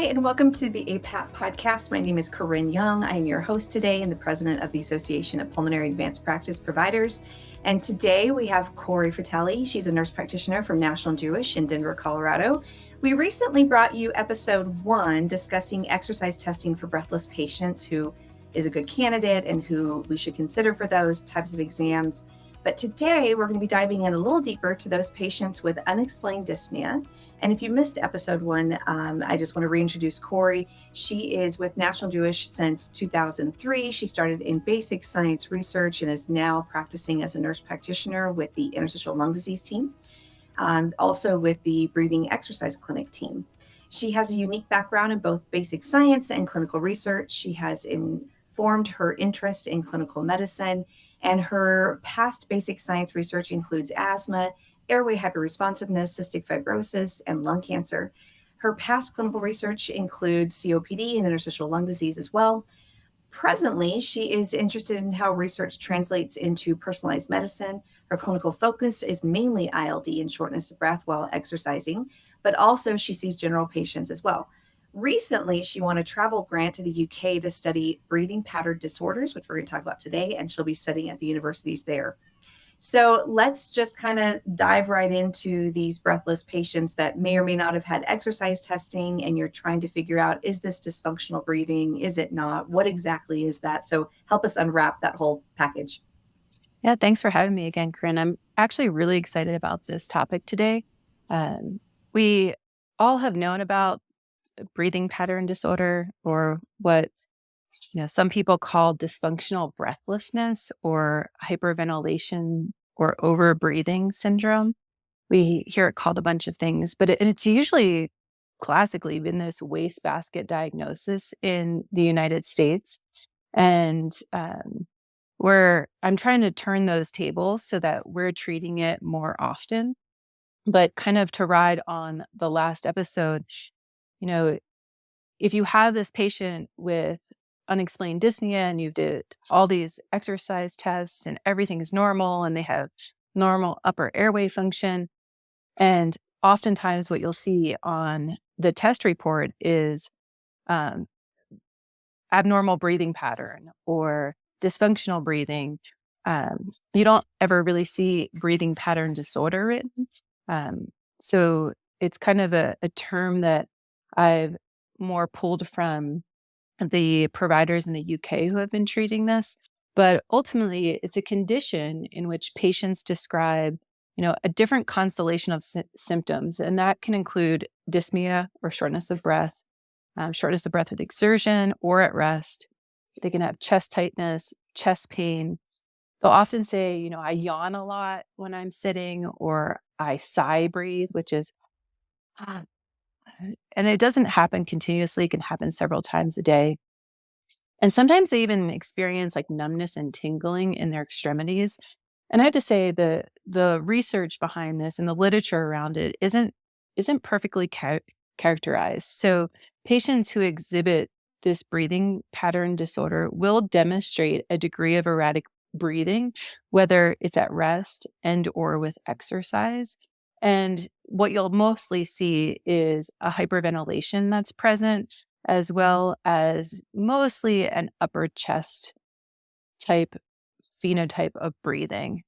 and welcome to the APAP podcast. My name is Corinne Young. I am your host today and the president of the Association of Pulmonary Advanced Practice Providers. And today we have Cori Fratelli. She's a nurse practitioner from National Jewish in Denver, Colorado. We recently brought you episode 1 discussing exercise testing for breathless patients, who is a good candidate and who we should consider for those types of exams. But today we're going to be diving in a little deeper to those patients with unexplained dyspnea. And if you missed episode 1, I just want to reintroduce Cori. She is with National Jewish since 2003. She started in basic science research and is now practicing as a nurse practitioner with the interstitial lung disease team, also with the breathing exercise clinic team. She has a unique background in both basic science and clinical research. She has informed her interest in clinical medicine, and her past basic science research includes asthma, airway hyperresponsiveness, cystic fibrosis, and lung cancer. Her past clinical research includes COPD and interstitial lung disease as well. Presently, she is interested in how research translates into personalized medicine. Her clinical focus is mainly ILD and shortness of breath while exercising, but also she sees general patients as well. Recently, she won a travel grant to the UK to study breathing pattern disorders, which we're going to talk about today, and she'll be studying at the universities there. So let's just kind of dive right into these breathless patients that may or may not have had exercise testing, and you're trying to figure out, is this dysfunctional breathing? Is it not? What exactly is that? So help us unwrap that whole package. Yeah, thanks for having me again, Corinne. I'm actually really excited about this topic today. We all have known about breathing pattern disorder, or what some people call dysfunctional breathlessness or hyperventilation or overbreathing syndrome. We hear it called a bunch of things, but it's usually classically been this wastebasket diagnosis in the United States. And I'm trying to turn those tables so that we're treating it more often. But kind of to ride on the last episode, if you have this patient with unexplained dyspnea and you did all these exercise tests and everything is normal and they have normal upper airway function, and oftentimes what you'll see on the test report is abnormal breathing pattern or dysfunctional breathing. You don't ever really see breathing pattern disorder written. So it's kind of a term that I've more pulled from the providers in the UK who have been treating this. But ultimately, it's a condition in which patients describe, a different constellation of symptoms. And that can include dyspnea or shortness of breath with exertion or at rest. They can have chest tightness, chest pain. They'll often say, I yawn a lot when I'm sitting, or I sigh breathe, which is, and it doesn't happen continuously. It can happen several times a day. And sometimes they even experience like numbness and tingling in their extremities. And I have to say the research behind this and the literature around it isn't perfectly characterized. So patients who exhibit this breathing pattern disorder will demonstrate a degree of erratic breathing, whether it's at rest and or with exercise. And what you'll mostly see is a hyperventilation that's present, as well as mostly an upper chest type phenotype of breathing.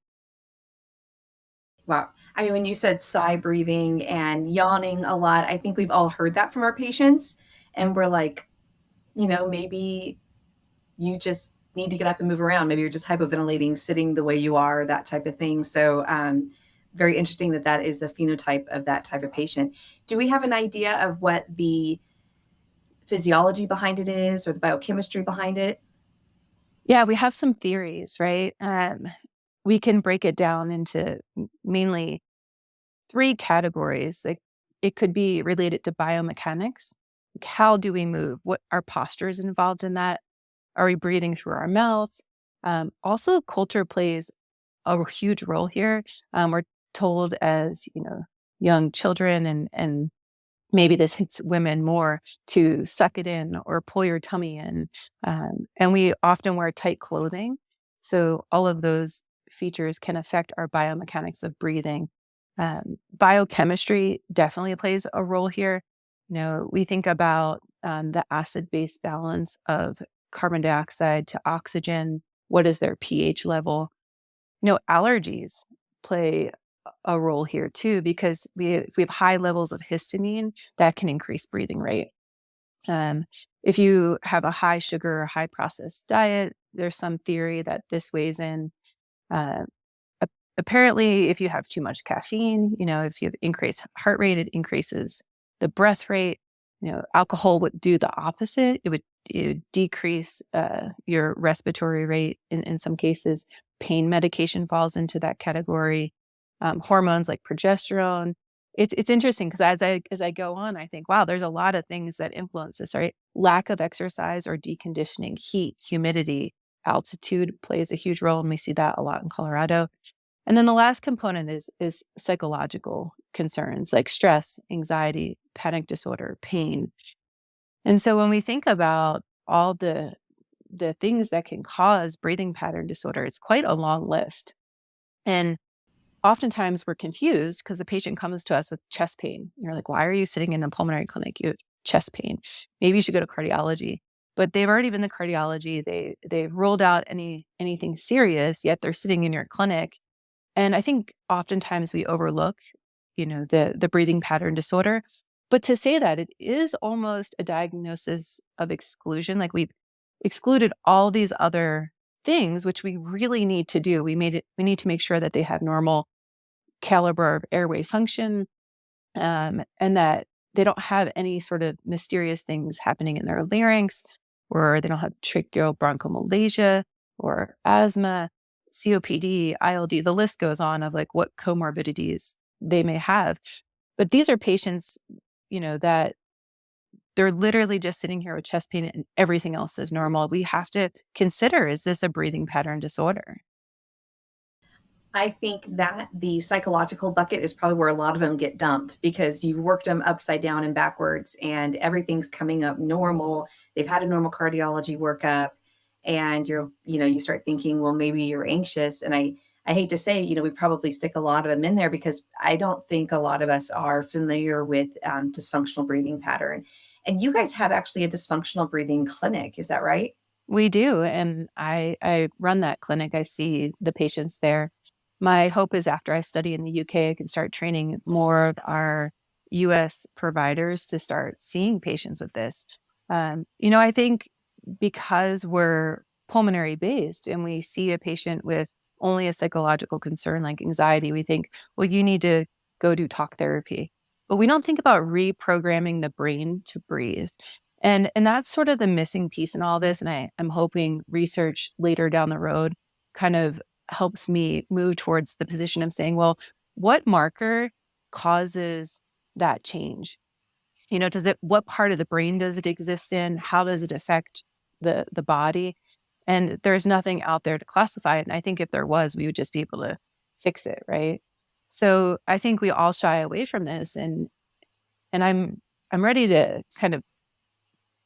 Wow. I mean, when you said sigh breathing and yawning a lot, I think we've all heard that from our patients. And we're like, maybe you just need to get up and move around. Maybe you're just hypoventilating, sitting the way you are, that type of thing. So very interesting that is a phenotype of that type of patient. Do we have an idea of what the physiology behind it is, or the biochemistry behind it? Yeah, we have some theories, right? We can break it down into mainly 3 categories. Like, it could be related to biomechanics. Like, how do we move? What our posture is involved in that? Are we breathing through our mouth? Also, culture plays a huge role here. We're told as young children, and maybe this hits women more, to suck it in or pull your tummy in. And we often wear tight clothing. So all of those features can affect our biomechanics of breathing. Biochemistry definitely plays a role here. We think about the acid-base balance of carbon dioxide to oxygen. What is their pH level? Allergies play a role here too, because if we have high levels of histamine, that can increase breathing rate. If you have a high sugar or high processed diet, there's some theory that this weighs in. Uh, Apparently, if you have too much caffeine, if you have increased heart rate, it increases the breath rate. Alcohol would do the opposite. It would decrease your respiratory rate in some cases. Pain medication falls into that category. Hormones like progesterone. It's interesting because as I go on, I think, wow, there's a lot of things that influence this, right? Lack of exercise or deconditioning, heat, humidity, altitude plays a huge role, and we see that a lot in Colorado. And then the last component is psychological concerns like stress, anxiety, panic disorder, pain. And so when we think about all the things that can cause breathing pattern disorder, it's quite a long list. And oftentimes we're confused because the patient comes to us with chest pain. You're like, why are you sitting in a pulmonary clinic? You have chest pain. Maybe you should go to cardiology. But they've already been to cardiology. They've ruled out anything serious, yet they're sitting in your clinic. And I think oftentimes we overlook, the breathing pattern disorder. But to say that it is almost a diagnosis of exclusion, like we've excluded all these other things, which we really need to do. We need to make sure that they have normal caliber of airway function, and that they don't have any sort of mysterious things happening in their larynx, or they don't have tracheal bronchomalacia or asthma, COPD, ILD. The list goes on of like what comorbidities they may have. But these are patients, that they're literally just sitting here with chest pain and everything else is normal. We have to consider, is this a breathing pattern disorder? I think that the psychological bucket is probably where a lot of them get dumped because you've worked them upside down and backwards and everything's coming up normal. They've had a normal cardiology workup and you start thinking, well, maybe you're anxious. And I hate to say, we probably stick a lot of them in there because I don't think a lot of us are familiar with dysfunctional breathing pattern. And you guys have actually a dysfunctional breathing clinic. Is that right? We do. And I run that clinic. I see the patients there. My hope is after I study in the UK, I can start training more of our US providers to start seeing patients with this. I think because we're pulmonary based and we see a patient with only a psychological concern like anxiety, we think, well, you need to go do talk therapy. But we don't think about reprogramming the brain to breathe. And that's sort of the missing piece in all this. And I'm hoping research later down the road kind of helps me move towards the position of saying, well, what marker causes that change? What part of the brain does it exist in? How does it affect the body? And there's nothing out there to classify it. And I think if there was, we would just be able to fix it, right? So I think we all shy away from this, and I'm ready to kind of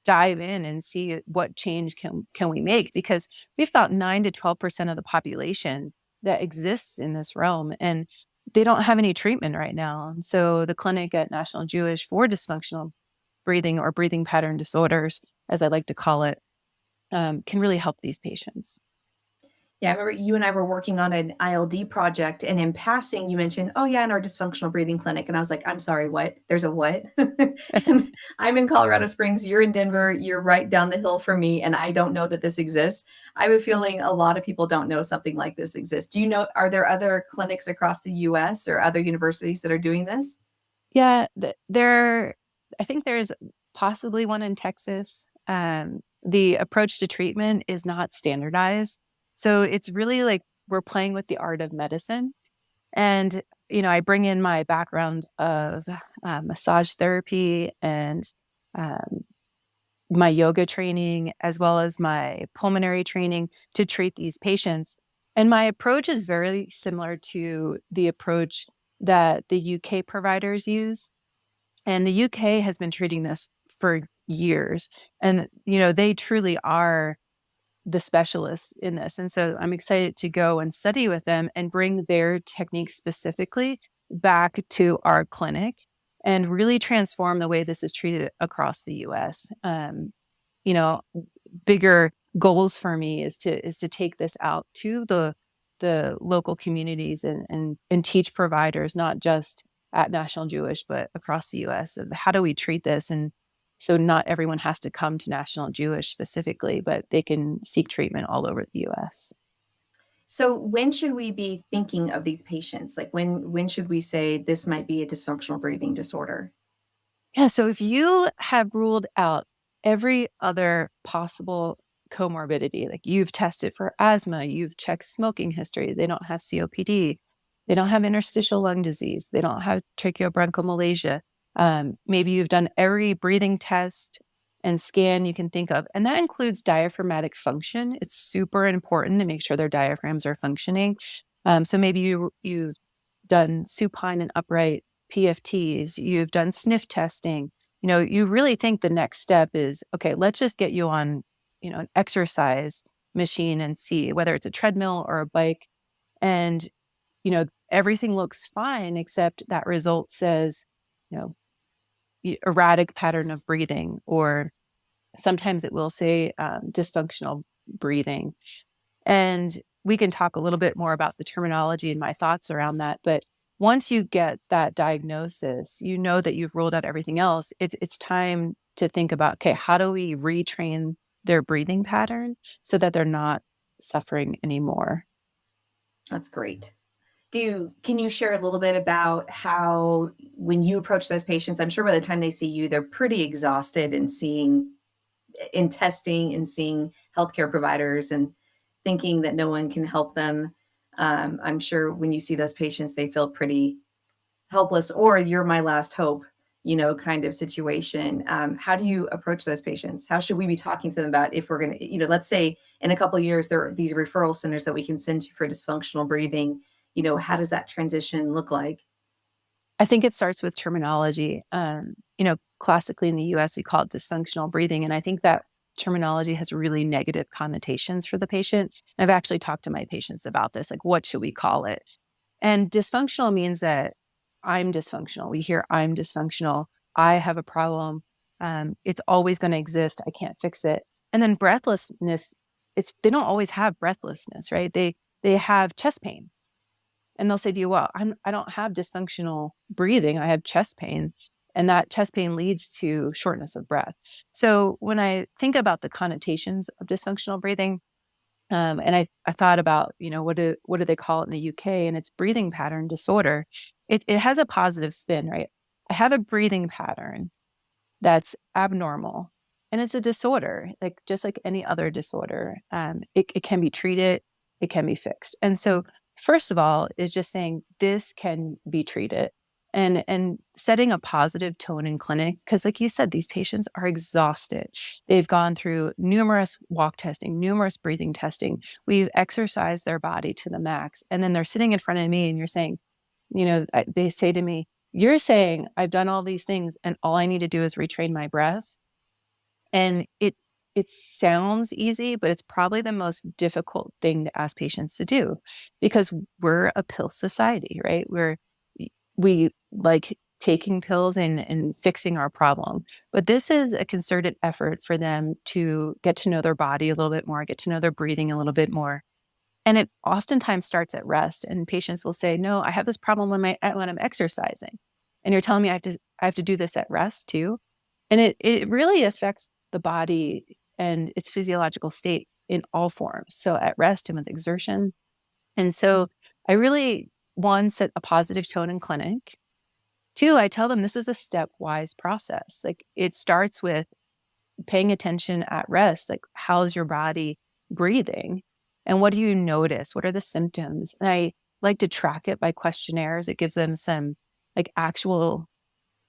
dive in and see what change can we make, because we've about 9 to 12% of the population that exists in this realm, and they don't have any treatment right now. And so the clinic at National Jewish for dysfunctional breathing, or breathing pattern disorders, as I like to call it, can really help these patients. Yeah, I remember you and I were working on an ILD project, and in passing, you mentioned, "Oh yeah, in our dysfunctional breathing clinic," and I was like, "I'm sorry, what? There's a what?" And I'm in Colorado Springs. You're in Denver. You're right down the hill from me, and I don't know that this exists. I have a feeling a lot of people don't know something like this exists. Do you know? Are there other clinics across the U.S. or other universities that are doing this? Yeah, I think there's possibly one in Texas. The approach to treatment is not standardized. So it's really like we're playing with the art of medicine. And, I bring in my background of massage therapy and um, my yoga training, as well as my pulmonary training to treat these patients. And my approach is very similar to the approach that the UK providers use. And the UK has been treating this for years. And, they truly are the specialists in this. And so I'm excited to go and study with them and bring their techniques specifically back to our clinic. and really transform the way this is treated across the US. You know, bigger goals for me is to take this out to the local communities and teach providers, not just at National Jewish, but across the US, of how do we treat this. And so not everyone has to come to National Jewish specifically, but they can seek treatment all over the US. So when should we be thinking of these patients? Like when should we say this might be a dysfunctional breathing disorder? Yeah. So if you have ruled out every other possible comorbidity, like you've tested for asthma, you've checked smoking history, they don't have COPD, they don't have interstitial lung disease, they don't have tracheobronchomalacia. Maybe you've done every breathing test and scan you can think of, and that includes diaphragmatic function. It's super important to make sure their diaphragms are functioning. So maybe you've done supine and upright PFTs, you've done sniff testing. You really think the next step is, okay, let's just get you on, an exercise machine and see whether it's a treadmill or a bike. And, everything looks fine, except that result says, you know, erratic pattern of breathing, or sometimes it will say dysfunctional breathing. And we can talk a little bit more about the terminology and my thoughts around that. But once you get that diagnosis, you know that you've ruled out everything else. It's time to think about, okay, how do we retrain their breathing pattern so that they're not suffering anymore? That's great. Can you share a little bit about how, when you approach those patients, I'm sure by the time they see you, they're pretty exhausted and in testing and seeing healthcare providers and thinking that no one can help them. I'm sure when you see those patients, they feel pretty helpless, or you're my last hope, kind of situation. How do you approach those patients? How should we be talking to them about, if we're going to, let's say in a couple of years, there are these referral centers that we can send you for dysfunctional breathing. How does that transition look like? I think it starts with terminology. Classically in the US, we call it dysfunctional breathing. And I think that terminology has really negative connotations for the patient. I've actually talked to my patients about this, like, what should we call it? And dysfunctional means that I'm dysfunctional. We hear I'm dysfunctional. I have a problem. It's always going to exist. I can't fix it. And then breathlessness, they don't always have breathlessness, right? They have chest pain. And they'll say to you, well, I don't have dysfunctional breathing. I have chest pain. And that chest pain leads to shortness of breath. So when I think about the connotations of dysfunctional breathing, and I thought about, what do they call it in the UK? And it's breathing pattern disorder. It has a positive spin, right? I have a breathing pattern that's abnormal, and it's a disorder, like just like any other disorder. It can be treated, it can be fixed. And so first of all is just saying this can be treated, and setting a positive tone in clinic. Because like you said, these patients are exhausted. They've gone through numerous walk testing, numerous breathing testing. We've exercised their body to the max. And then they're sitting in front of me and you're saying, they say to me, you're saying I've done all these things and all I need to do is retrain my breath. And it sounds easy, but it's probably the most difficult thing to ask patients to do, because we're a pill society, right? We like taking pills and fixing our problem. But this is a concerted effort for them to get to know their body a little bit more, get to know their breathing a little bit more. And it oftentimes starts at rest. And patients will say, no, I have this problem when I'm exercising. And you're telling me I have to do this at rest too. And it really affects the body and its physiological state in all forms. So at rest and with exertion. And so I really, one, set a positive tone in clinic. Two, I tell them this is a stepwise process. Like, it starts with paying attention at rest. Like, how's your body breathing? And what do you notice? What are the symptoms? And I like to track it by questionnaires. It gives them some like actual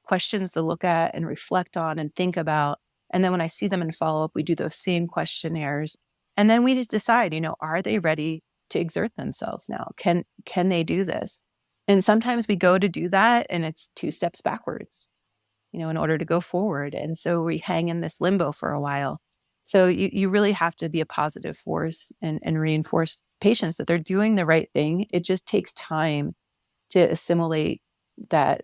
questions to look at and reflect on and think about. And then when I see them in follow up, we do those same questionnaires. And then we just decide, are they ready to exert themselves now? Can they do this? And sometimes we go to do that and it's 2 steps backwards, in order to go forward. And so we hang in this limbo for a while. So you really have to be a positive force and reinforce patients that they're doing the right thing. It just takes time to assimilate that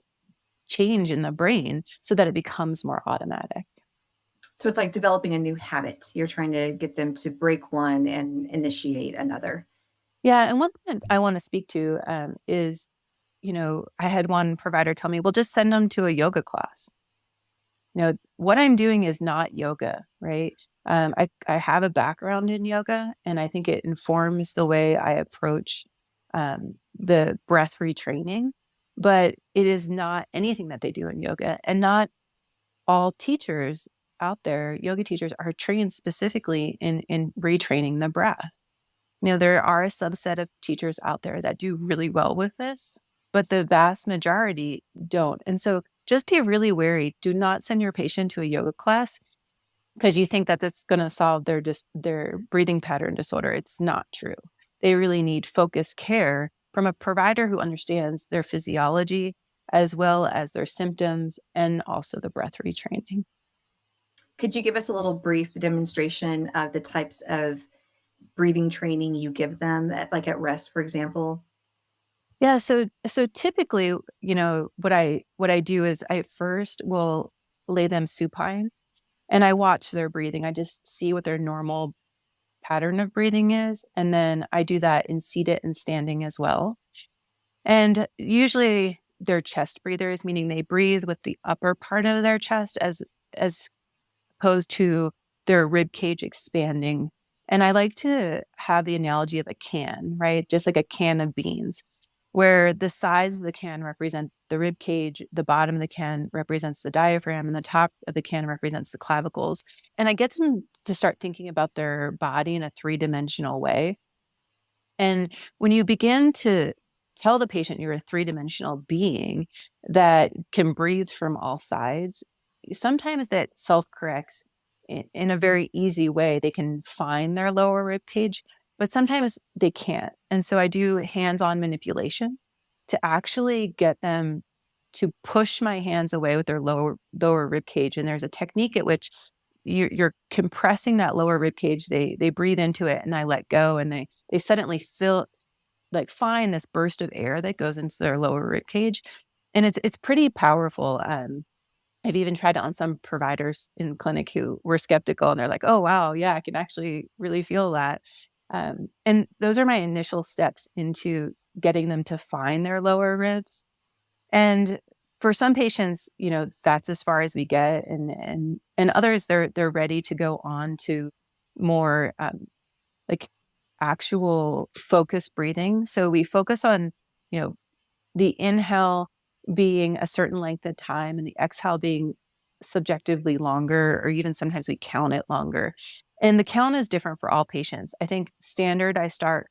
change in the brain so that it becomes more automatic. So it's like developing a new habit. You're trying to get them to break one and initiate another. Yeah. And one thing I want to speak to is, I had one provider tell me, well, just send them to a yoga class. What I'm doing is not yoga, right? I have a background in yoga, and I think it informs the way I approach the breath retraining, but it is not anything that they do in yoga. And not all teachers out there, yoga teachers, are trained specifically in retraining the breath. There are a subset of teachers out there that do really well with this, but the vast majority don't. And so just be really wary. Do not send your patient to a yoga class because you think that that's going to solve their breathing pattern disorder. It's not true. They really need focused care from a provider who understands their physiology as well as their symptoms and also the breath retraining. Could you give us a little brief demonstration of the types of breathing training you give them at rest, for example? Yeah, so typically, what I do is I first will lay them supine and I watch their breathing. I just see what their normal pattern of breathing is, and then I do that in seated and standing as well. And usually they're chest breathers, meaning they breathe with the upper part of their chest as opposed to their rib cage expanding. And I like to have the analogy of a can, right? Just like a can of beans, where the sides of the can represent the rib cage, the bottom of the can represents the diaphragm, and the top of the can represents the clavicles. And I get them to start thinking about their body in a three-dimensional way. And when you begin to tell the patient you're a three-dimensional being that can breathe from all sides, sometimes that self-corrects in a very easy way. They can find their lower rib cage, but sometimes they can't. And so I do hands-on manipulation to actually get them to push my hands away with their lower rib cage. And there's a technique at which you're compressing that lower rib cage. They breathe into it, and I let go, and they suddenly find this burst of air that goes into their lower rib cage, and it's pretty powerful. I've even tried it on some providers in clinic who were skeptical, and they're like, "Oh wow, yeah, I can actually really feel that." And those are my initial steps into getting them to find their lower ribs. And for some patients, that's as far as we get, and others, they're ready to go on to more like actual focused breathing. So we focus on, you know, the inhale being a certain length of time and the exhale being subjectively longer, or even sometimes we count it longer. And the count is different for all patients. I think standard, I start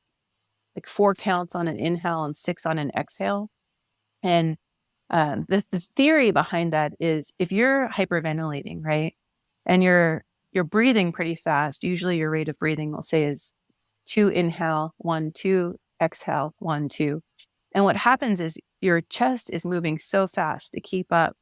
like 4 counts on an inhale and 6 on an exhale. And the theory behind that is if you're hyperventilating, right, and you're breathing pretty fast, usually your rate of breathing, we'll say, is 2 inhale, 1, 2, exhale, 1, 2. And what happens is your chest is moving so fast to keep up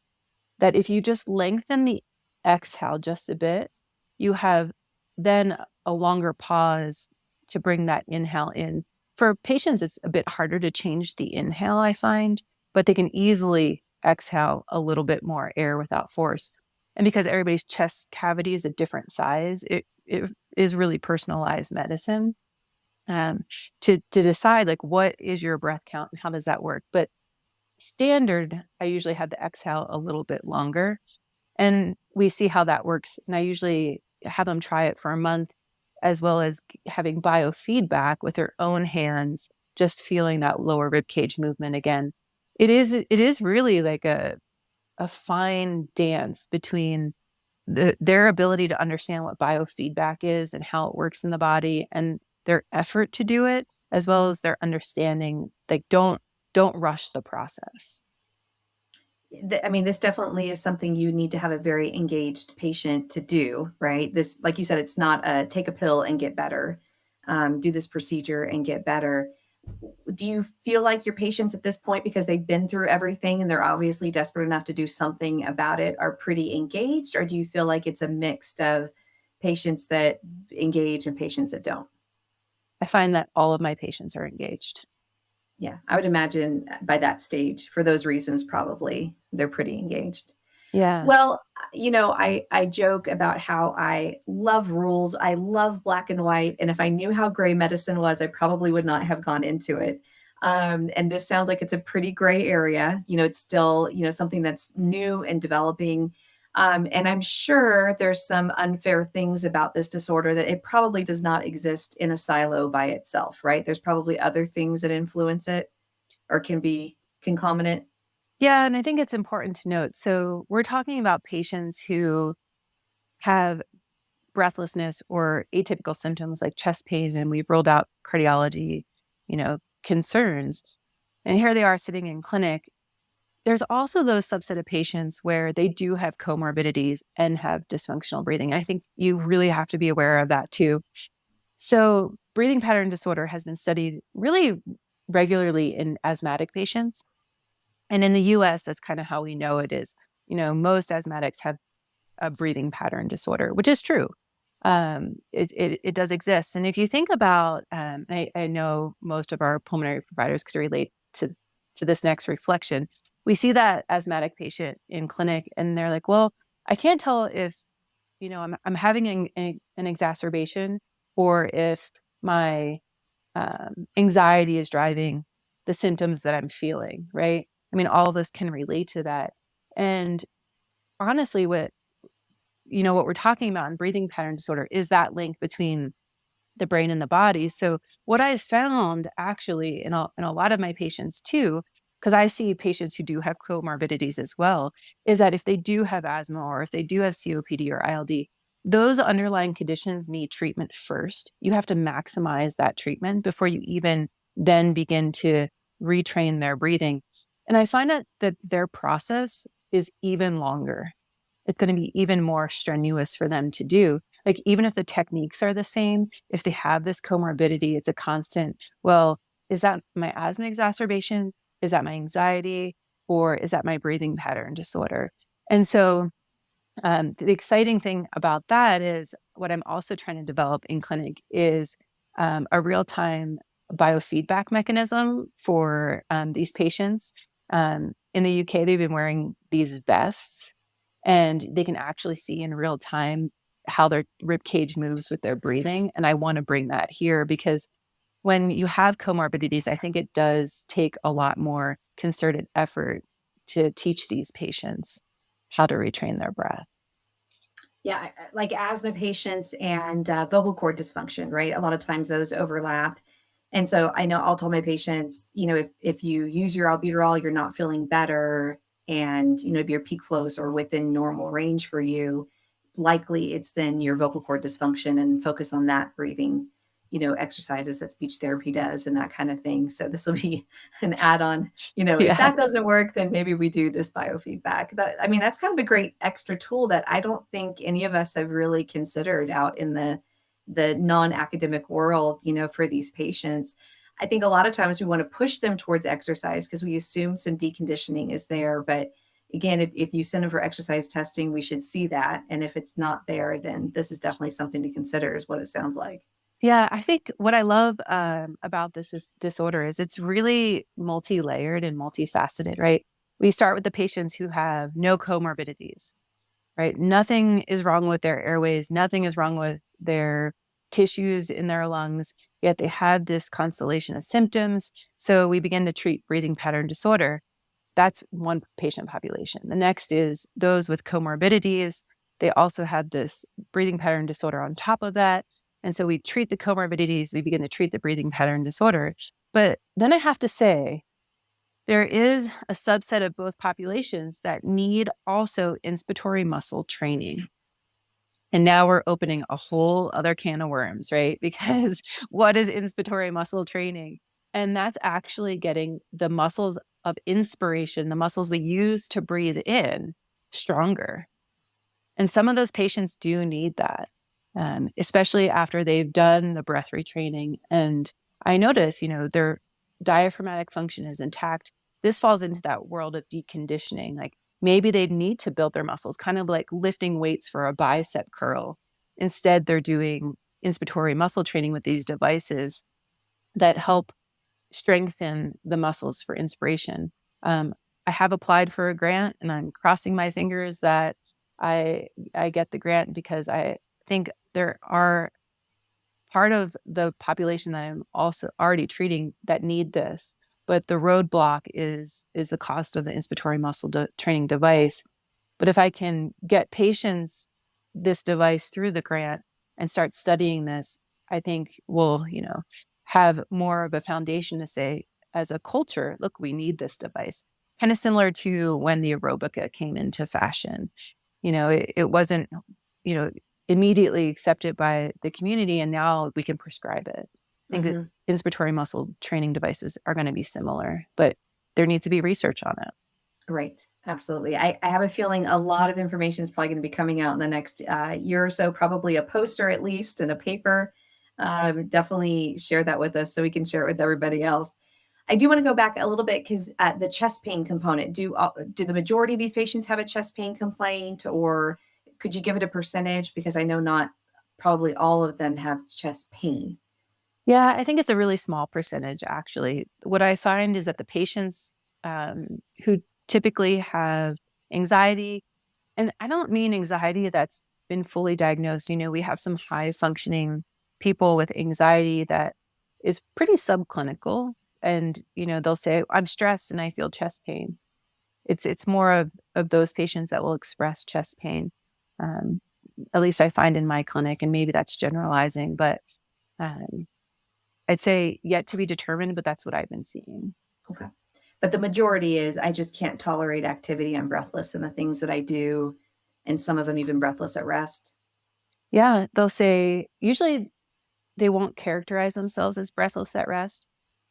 that if you just lengthen the exhale just a bit, you have then a longer pause to bring that inhale in. For patients, it's a bit harder to change the inhale, I find, but they can easily exhale a little bit more air without force. And because everybody's chest cavity is a different size, it is really personalized medicine to decide like what is your breath count and how does that work. But standard, I usually have the exhale a little bit longer, and we see how that works. And I usually have them try it for a month, as well as having biofeedback with their own hands, just feeling that lower rib cage movement again. It is really like a fine dance between their ability to understand what biofeedback is and how it works in the body, and their effort to do it, as well as their understanding. Like, don't rush the process. I mean, this definitely is something you need to have a very engaged patient to do, right? This, like you said, it's not a take a pill and get better, do this procedure and get better. Do you feel like your patients at this point, because they've been through everything and they're obviously desperate enough to do something about it, are pretty engaged? Or do you feel like it's a mix of patients that engage and patients that don't? I find that all of my patients are engaged. Yeah, I would imagine by that stage, for those reasons, probably they're pretty engaged. Yeah. Well, I joke about how I love rules. I love black and white. And if I knew how gray medicine was, I probably would not have gone into it. And this sounds like it's a pretty gray area. It's still, something that's new and developing. And I'm sure there's some unfair things about this disorder that it probably does not exist in a silo by itself, right? There's probably other things that influence it or can be concomitant. Yeah. And I think it's important to note. So we're talking about patients who have breathlessness or atypical symptoms like chest pain, and we've rolled out cardiology, concerns. And here they are sitting in clinic. There's also those subset of patients where they do have comorbidities and have dysfunctional breathing. And I think you really have to be aware of that too. So breathing pattern disorder has been studied really regularly in asthmatic patients. And in the US, that's kind of how we know it is. Most asthmatics have a breathing pattern disorder, which is true. It does exist. And if you think about, I know most of our pulmonary providers could relate to this next reflection. We see that asthmatic patient in clinic, and they're like, "Well, I can't tell if I'm having an exacerbation, or if my anxiety is driving the symptoms that I'm feeling." Right? I mean, all of us can relate to that. And honestly, what we're talking about in breathing pattern disorder is that link between the brain and the body. So what I've found actually in a lot of my patients too, because I see patients who do have comorbidities as well, is that if they do have asthma or if they do have COPD or ILD, those underlying conditions need treatment first. You have to maximize that treatment before you even then begin to retrain their breathing. And I find that their process is even longer. It's going to be even more strenuous for them to do. Like, even if the techniques are the same, if they have this comorbidity, it's a constant, well, is that my asthma exacerbation? Is that my anxiety? Or is that my breathing pattern disorder? And so the exciting thing about that is what I'm also trying to develop in clinic is a real-time biofeedback mechanism for these patients. In the UK, they've been wearing these vests, and they can actually see in real time how their rib cage moves with their breathing. And I want to bring that here because when you have comorbidities, I think it does take a lot more concerted effort to teach these patients how to retrain their breath. Yeah, like asthma patients and vocal cord dysfunction, right? A lot of times those overlap. And so I know I'll tell my patients, if you use your albuterol, you're not feeling better, and if your peak flows are within normal range for you, likely it's then your vocal cord dysfunction, and focus on that breathing, exercises that speech therapy does and that kind of thing. So this will be an add-on. If Yeah. that doesn't work, then maybe we do this biofeedback. That's kind of a great extra tool that I don't think any of us have really considered out in the non-academic world, for these patients. I think a lot of times we want to push them towards exercise because we assume some deconditioning is there. But again, if you send them for exercise testing, we should see that. And if it's not there, then this is definitely something to consider, is what it sounds like. Yeah, I think what I love about disorder is it's really multi-layered and multifaceted, right? We start with the patients who have no comorbidities, right? Nothing is wrong with their airways, nothing is wrong with their tissues in their lungs, yet they have this constellation of symptoms. So we begin to treat breathing pattern disorder. That's one patient population. The next is those with comorbidities. They also have this breathing pattern disorder on top of that. And so we treat the comorbidities, we begin to treat the breathing pattern disorder. But then I have to say, there is a subset of both populations that need also inspiratory muscle training. And now we're opening a whole other can of worms, right? Because what is inspiratory muscle training? And that's actually getting the muscles of inspiration, the muscles we use to breathe in, stronger. And some of those patients do need that, especially after they've done the breath retraining. And I notice, their diaphragmatic function is intact. This falls into that world of deconditioning. Like, maybe they need to build their muscles, kind of like lifting weights for a bicep curl. Instead, they're doing inspiratory muscle training with these devices that help strengthen the muscles for inspiration. I have applied for a grant, and I'm crossing my fingers that I get the grant, because I think there are part of the population that I'm also already treating that need this. But the roadblock is the cost of the inspiratory muscle training device. But if I can get patients this device through the grant and start studying this, I think we'll, have more of a foundation to say, as a culture, look, we need this device. Kind of similar to when the aerobica came into fashion. It wasn't, immediately accepted by the community, and now we can prescribe it. I think that inspiratory muscle training devices are going to be similar, but there needs to be research on it. Right. Absolutely. I have a feeling a lot of information is probably going to be coming out in the next year or so, probably a poster at least and a paper. Definitely share that with us so we can share it with everybody else. I do want to go back a little bit because the chest pain component, do the majority of these patients have a chest pain complaint, or could you give it a percentage? Because I know not probably all of them have chest pain. Yeah, I think it's a really small percentage, actually. What I find is that the patients who typically have anxiety, and I don't mean anxiety that's been fully diagnosed. We have some high functioning people with anxiety that is pretty subclinical. And, they'll say, I'm stressed and I feel chest pain. It's more of those patients that will express chest pain. At least I find in my clinic, and maybe that's generalizing, but I'd say yet to be determined, but that's what I've been seeing. Okay. But the majority is, I just can't tolerate activity. I'm breathless in the things that I do. And some of them even breathless at rest. Yeah, they'll say, usually they won't characterize themselves as breathless at rest,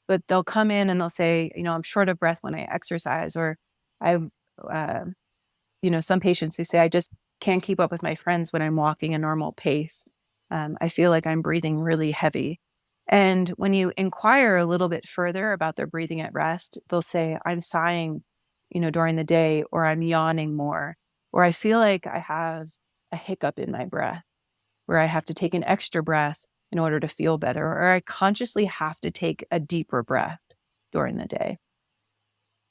but they'll come in and they'll say, I'm short of breath when I exercise, or I've, some patients who say, I just can't keep up with my friends when I'm walking a normal pace. I feel like I'm breathing really heavy. And when you inquire a little bit further about their breathing at rest, they'll say, I'm sighing, during the day, or I'm yawning more, or I feel like I have a hiccup in my breath, where I have to take an extra breath in order to feel better, or I consciously have to take a deeper breath during the day.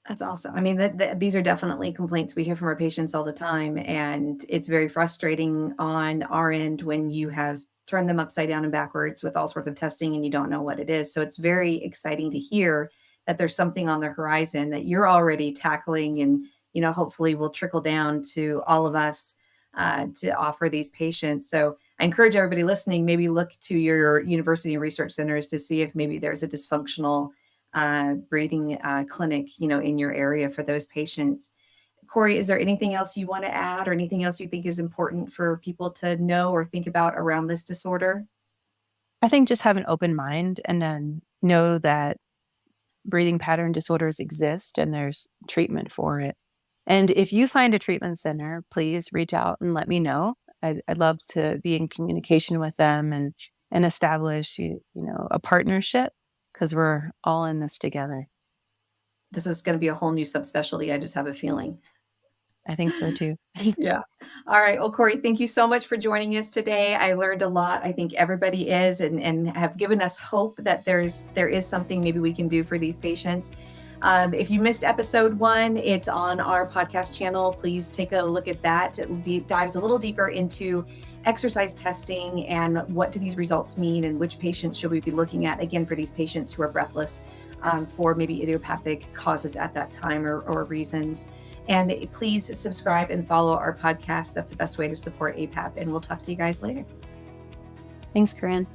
That's awesome. I mean, these are definitely complaints we hear from our patients all the time. And it's very frustrating on our end when you have turned them upside down and backwards with all sorts of testing and you don't know what it is. So it's very exciting to hear that there's something on the horizon that you're already tackling, and, hopefully will trickle down to all of us to offer these patients. So I encourage everybody listening, maybe look to your university and research centers to see if maybe there's a dysfunctional breathing clinic, in your area for those patients. Cori, is there anything else you want to add, or anything else you think is important for people to know or think about around this disorder? I think just have an open mind, and then know that breathing pattern disorders exist and there's treatment for it. And if you find a treatment center, please reach out and let me know. I'd love to be in communication with them and establish, a partnership, because we're all in this together. This is going to be a whole new subspecialty. I just have a feeling. I think so too. Yeah. All right. Well, Cori, thank you so much for joining us today. I learned a lot. I think everybody is, and have given us hope that there is something maybe we can do for these patients. If you missed episode 1, it's on our podcast channel. Please take a look at that. It dives a little deeper into exercise testing and what do these results mean, and which patients should we be looking at, again, for these patients who are breathless for maybe idiopathic causes at that time or reasons. And please subscribe and follow our podcast. That's the best way to support APAP. And we'll talk to you guys later. Thanks, Corinne.